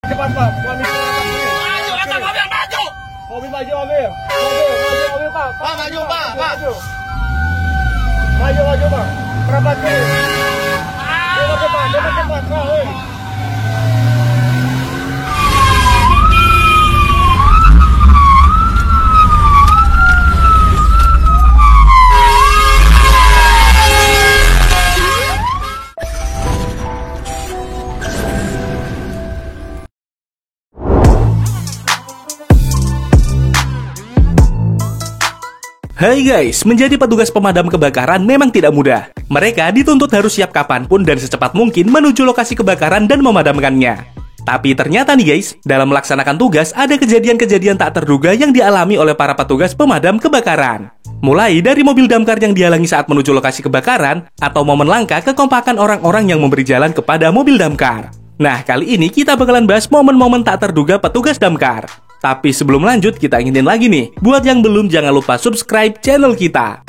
Cepat Pak, polisi datang sini. Maju, kata mobil maju. Mobil maju, mobil. Mobil Pak. Pak, maju, Pak. Maju. Maju Pak. Rapat sini. Cepat Pak, woi. Hai guys, menjadi petugas pemadam kebakaran memang tidak mudah. Mereka dituntut harus siap kapanpun dan secepat mungkin menuju lokasi kebakaran dan memadamkannya. Tapi ternyata nih guys, dalam melaksanakan tugas ada kejadian-kejadian tak terduga yang dialami oleh para petugas pemadam kebakaran. Mulai dari mobil damkar yang dihalangi saat menuju lokasi kebakaran, atau momen langka kekompakan orang-orang yang memberi jalan kepada mobil damkar. Nah, kali ini kita bakalan bahas momen-momen tak terduga petugas damkar. Tapi sebelum lanjut, kita inginin lagi nih, buat yang belum jangan lupa subscribe channel kita.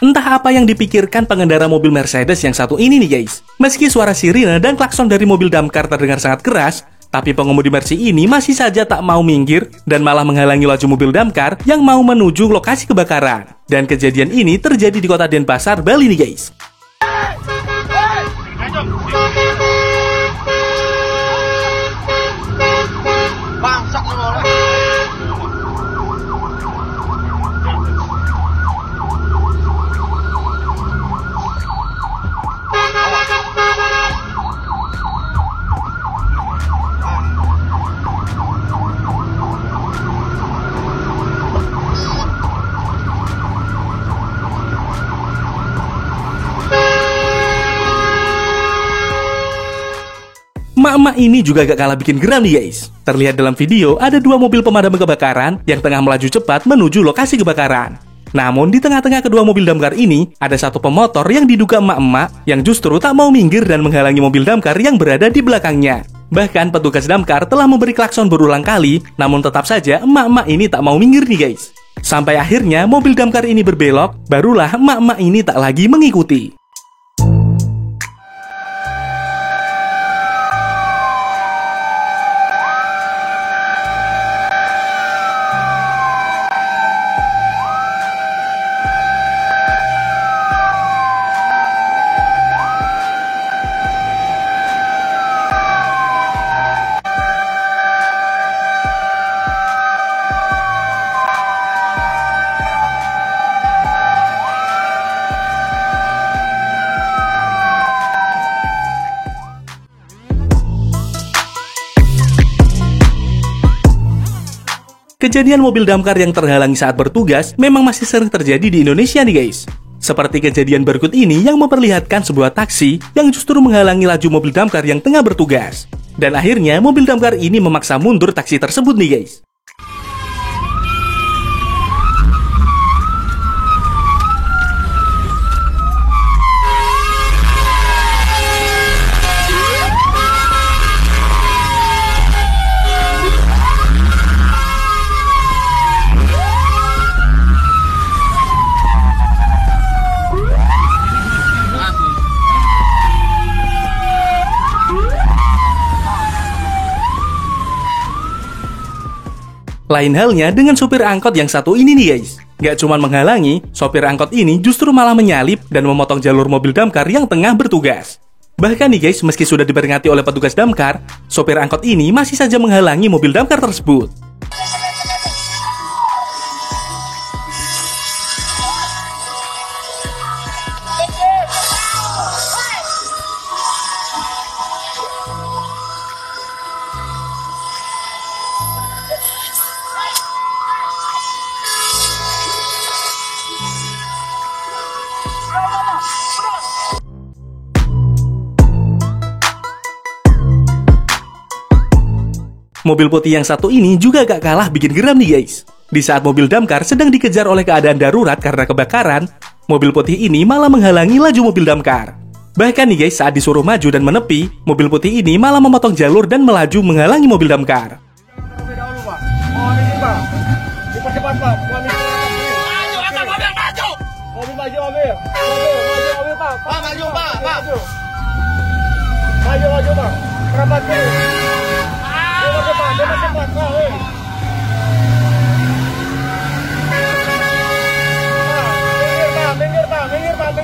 Entah apa yang dipikirkan pengendara mobil Mercedes yang satu ini nih guys. Meski suara sirine dan klakson dari mobil damkar terdengar sangat keras, tapi pengemudi Mercy ini masih saja tak mau minggir dan malah menghalangi laju mobil damkar yang mau menuju lokasi kebakaran. Dan kejadian ini terjadi di kota Denpasar, Bali nih guys. Emak-emak ini juga gak kalah bikin geram nih guys. Terlihat dalam video ada dua mobil pemadam kebakaran yang tengah melaju cepat menuju lokasi kebakaran. Namun di tengah-tengah kedua mobil damkar ini ada satu pemotor yang diduga emak-emak yang justru tak mau minggir dan menghalangi mobil damkar yang berada di belakangnya. Bahkan petugas damkar telah memberi klakson berulang kali, namun tetap saja emak-emak ini tak mau minggir nih guys. Sampai akhirnya mobil damkar ini berbelok, barulah emak-emak ini tak lagi mengikuti. Kejadian mobil damkar yang terhalangi saat bertugas memang masih sering terjadi di Indonesia nih guys. Seperti kejadian berikut ini yang memperlihatkan sebuah taksi yang justru menghalangi laju mobil damkar yang tengah bertugas. Dan akhirnya mobil damkar ini memaksa mundur taksi tersebut nih guys. Lain halnya dengan sopir angkot yang satu ini nih guys. Gak cuma menghalangi, sopir angkot ini justru malah menyalip dan memotong jalur mobil damkar yang tengah bertugas. Bahkan nih guys, meski sudah diperingati oleh petugas damkar, sopir angkot ini masih saja menghalangi mobil damkar tersebut. Mobil putih yang satu ini juga gak kalah bikin geram nih guys. Di saat mobil damkar sedang dikejar oleh keadaan darurat karena kebakaran, mobil putih ini malah menghalangi laju mobil damkar. Bahkan nih guys, saat disuruh maju dan menepi, mobil putih ini malah memotong jalur dan melaju menghalangi mobil damkar. Lebih dahulu Pak. Oh ini Pak. Dipercepat Pak. Kami silakan, hei. Maju, kata mobil maju. Mobil maju, mobil. Maju, mobil, Pak. Pak, maju, Pak, Pak. Maju, Pak. Kerabat dulu. Dia cepat, Pak. Hei. Minggir, Pak. Minggir, Pak.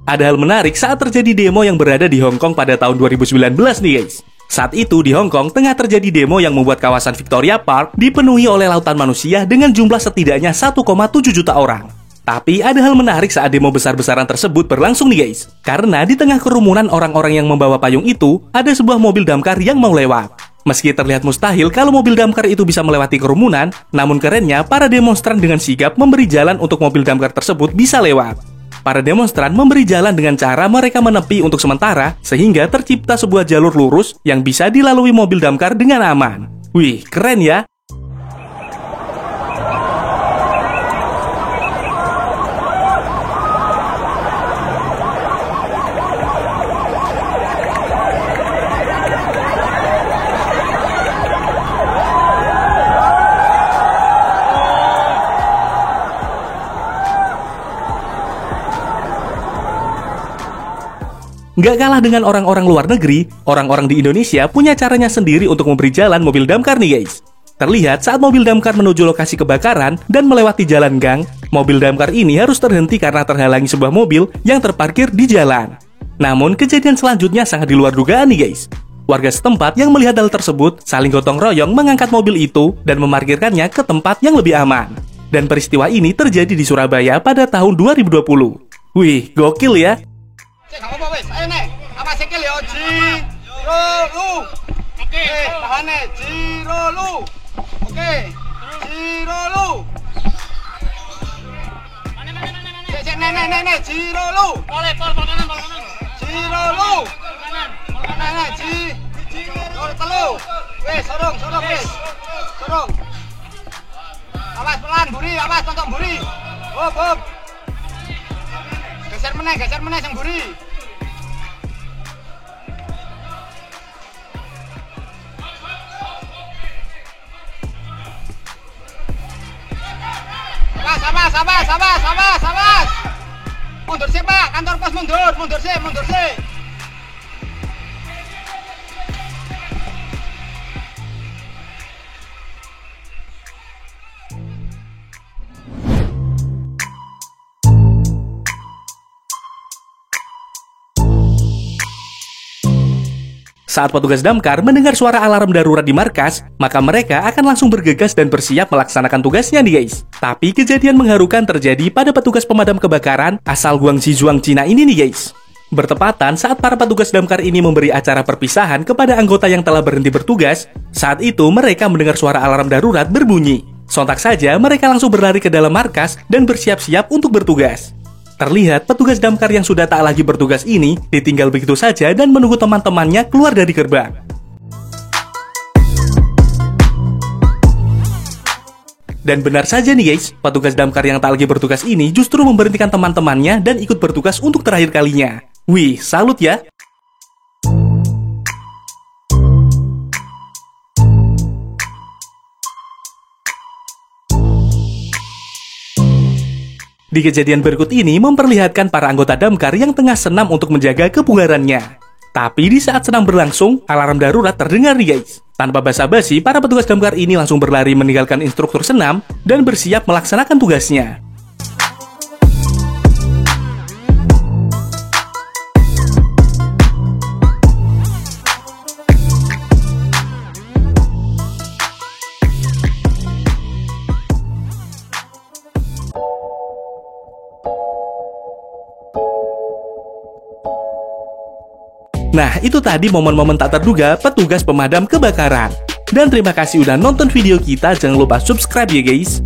Ada hal menarik saat terjadi demo yang berada di Hong Kong pada tahun 2019 nih guys. Saat itu di Hong Kong tengah terjadi demo yang membuat kawasan Victoria Park dipenuhi oleh lautan manusia dengan jumlah setidaknya 1,7 juta orang. Tapi ada hal menarik saat demo besar-besaran tersebut berlangsung nih guys. Karena di tengah kerumunan orang-orang yang membawa payung itu, ada sebuah mobil damkar yang mau lewat. Meski terlihat mustahil kalau mobil damkar itu bisa melewati kerumunan, namun kerennya para demonstran dengan sigap memberi jalan untuk mobil damkar tersebut bisa lewat. Para demonstran memberi jalan dengan cara mereka menepi untuk sementara, sehingga tercipta sebuah jalur lurus yang bisa dilalui mobil damkar dengan aman. Wih, keren ya! Nggak kalah dengan orang-orang luar negeri, orang-orang di Indonesia punya caranya sendiri untuk memberi jalan mobil damkar nih guys. Terlihat saat mobil damkar menuju lokasi kebakaran dan melewati jalan gang, mobil damkar ini harus terhenti karena terhalangi sebuah mobil yang terparkir di jalan. Namun kejadian selanjutnya sangat di luar dugaan nih guys. Warga setempat yang melihat hal tersebut saling gotong royong mengangkat mobil itu dan memarkirkannya ke tempat yang lebih aman. Dan peristiwa ini terjadi di Surabaya pada tahun 2020. Wih, gokil ya! Cek, apa wes? Ayo nek, apa sikil ya? Jiro. Oke, tahan nek. Jiro. Oke. Jiro. Cek, nek. Jiro. Boleh, pol kanan. Jiro. Nek, Jiro. Telu. Wes, sorong, wes. Sorong. Awas pelan, buri, awas tonton buri. Hop. Geser meneh sang buri. Awas. Mundur sih, Pak. Kantor pos mundur sih. Saat petugas damkar mendengar suara alarm darurat di markas, maka mereka akan langsung bergegas dan bersiap melaksanakan tugasnya nih guys. Tapi kejadian mengharukan terjadi pada petugas pemadam kebakaran asal Guangxi, China ini nih guys. Bertepatan saat para petugas damkar ini memberi acara perpisahan kepada anggota yang telah berhenti bertugas, saat itu mereka mendengar suara alarm darurat berbunyi. Sontak saja mereka langsung berlari ke dalam markas dan bersiap-siap untuk bertugas. Terlihat petugas damkar yang sudah tak lagi bertugas ini ditinggal begitu saja dan menunggu teman-temannya keluar dari gerbang. Dan benar saja nih guys, petugas damkar yang tak lagi bertugas ini justru memberhentikan teman-temannya dan ikut bertugas untuk terakhir kalinya. Wih, salut ya! Di kejadian berikut ini memperlihatkan para anggota damkar yang tengah senam untuk menjaga kebugarannya. Tapi di saat senam berlangsung, alarm darurat terdengar nih guys. Tanpa basa-basi, para petugas damkar ini langsung berlari meninggalkan instruktur senam dan bersiap melaksanakan tugasnya. Nah, itu tadi momen-momen tak terduga petugas pemadam kebakaran. Dan terima kasih udah nonton video kita, jangan lupa subscribe ya guys.